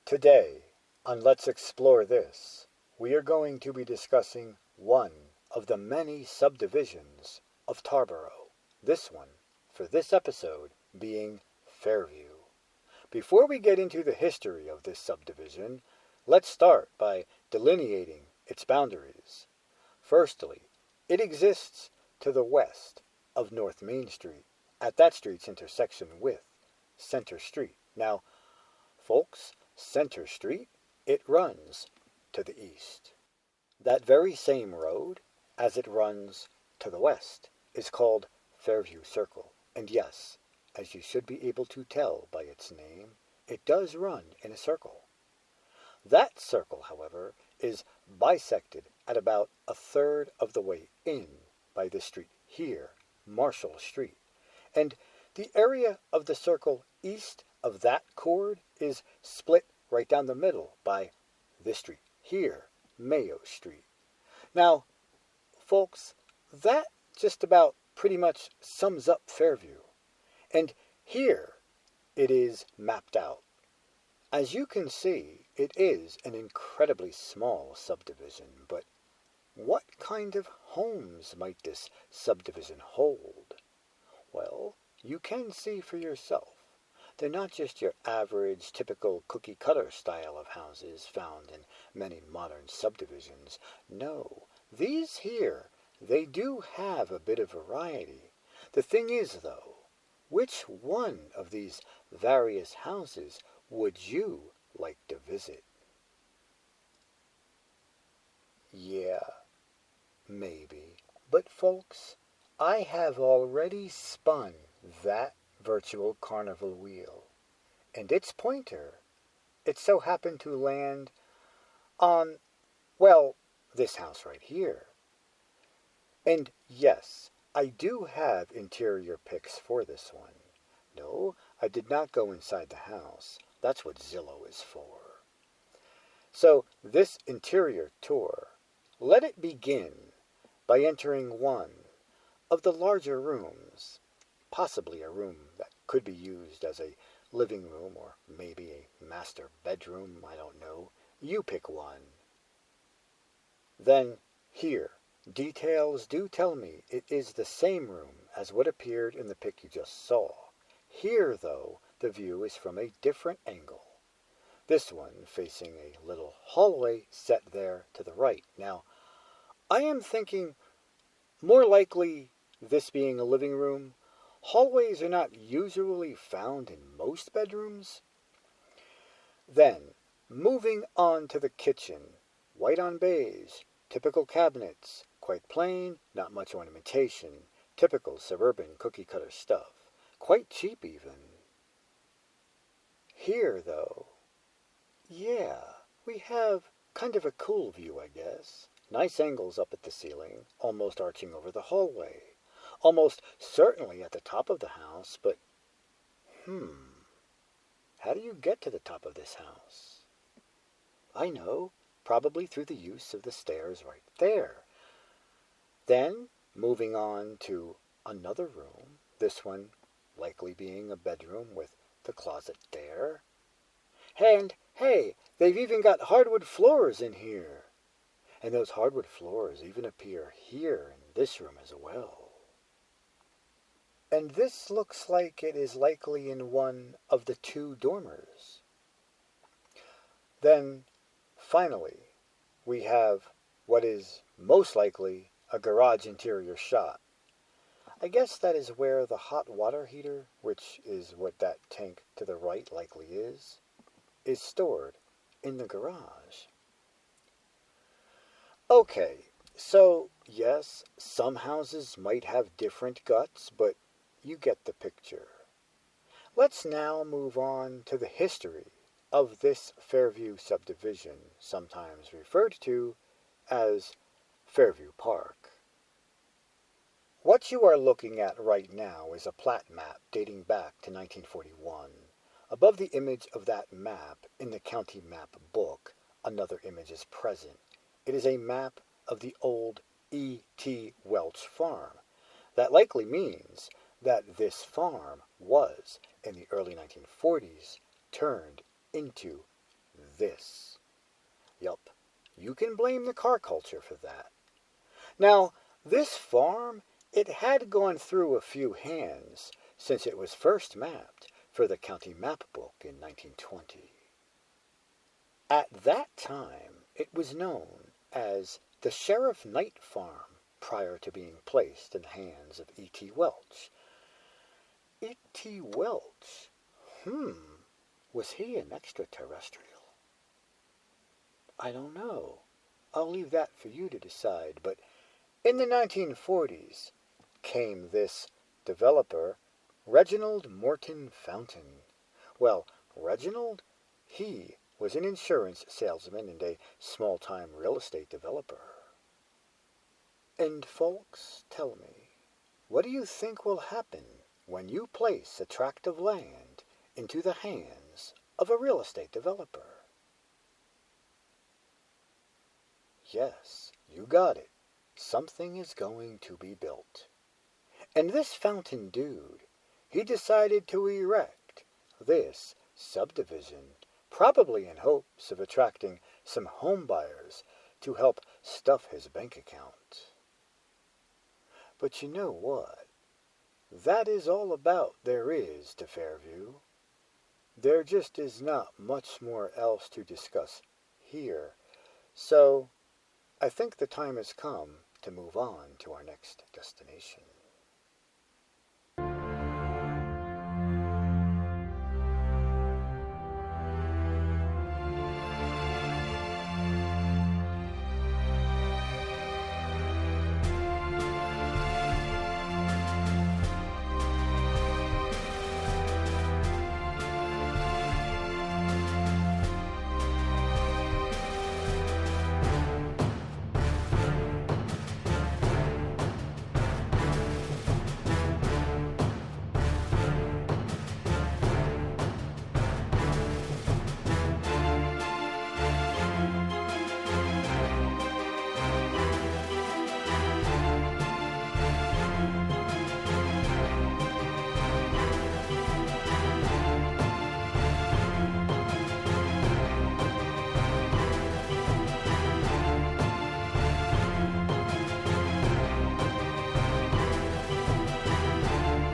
Today, on Let's Explore This, we are going to be discussing one of the many subdivisions of Tarboro. This one, for this episode, being Fairview. Before we get into the history of this subdivision, let's start by delineating its boundaries. Firstly, it exists to the west of North Main Street, at that street's intersection with Center Street. Now, folks, Center Street, it runs to the east. That very same road, as it runs to the west, is called Fairview Circle. And yes, as you should be able to tell by its name, it does run in a circle. That circle, however, is bisected at about a third of the way in by this street here, Marshall Street. And the area of the circle east of that chord is split right down the middle by this street here, Mayo Street. Now, folks, that just about pretty much sums up Fairview. And here it is mapped out. As you can see, it is an incredibly small subdivision, but what kind of homes might this subdivision hold? Well, you can see for yourself. They're not just your average, typical cookie-cutter style of houses found in many modern subdivisions. No, these here, they do have a bit of variety. The thing is, though, which one of these various houses would you like to visit? Yeah, maybe. But folks, I have already spun that virtual carnival wheel, and its pointer, it so happened to land on, well, this house right here. And yes, I do have interior pics for this one. No, I did not go inside the house. That's what Zillow is for. So this interior tour, let it begin by entering one of the larger rooms, possibly a room that could be used as a living room or maybe a master bedroom, I don't know. You pick one. Then here, details do tell me it is the same room as what appeared in the pic you just saw. Here, though, the view is from a different angle. This one facing a little hallway set there to the right. Now, I am thinking more likely this being a living room. Hallways are not usually found in most bedrooms. Then, moving on to the kitchen. White on beige, typical cabinets, quite plain, not much ornamentation, typical suburban cookie-cutter stuff. Quite cheap, even. Here, though, yeah, we have kind of a cool view, I guess. Nice angles up at the ceiling, almost arching over the hallway. Almost certainly at the top of the house, but, how do you get to the top of this house? I know, probably through the use of the stairs right there. Then, moving on to another room, this one likely being a bedroom with the closet there. And, hey, they've even got hardwood floors in here. And those hardwood floors even appear here in this room as well. And this looks like it is likely in one of the two dormers. Then, finally, we have what is most likely a garage interior shot. I guess that is where the hot water heater, which is what that tank to the right likely is stored in the garage. Okay, so yes, some houses might have different guts, but you get the picture. Let's now move on to the history of this Fairview subdivision, sometimes referred to as Fairview Park. What you are looking at right now is a plat map dating back to 1941. Above the image of that map in the county map book, another image is present. It is a map of the old E.T. Welch farm. That likely means that this farm was, in the early 1940s, turned into this. Yup, you can blame the car culture for that. Now, this farm, it had gone through a few hands since it was first mapped for the county map book in 1920. At that time, it was known as the Sheriff Knight Farm prior to being placed in the hands of E.T. Welch. E.T. Welch? Was he an extraterrestrial? I don't know. I'll leave that for you to decide, but in the 1940s came this developer, Reginald Morton Fountain. Well, Reginald, he was an insurance salesman and a small-time real estate developer. And folks, tell me, what do you think will happen when you place a tract of land into the hands of a real estate developer? Yes, you got it. Something is going to be built. And this fountain dude, he decided to erect this subdivision, probably in hopes of attracting some home buyers to help stuff his bank account. But you know what? That is all about there is to Fairview. There just is not much more else to discuss here, so I think the time has come to move on to our next destination.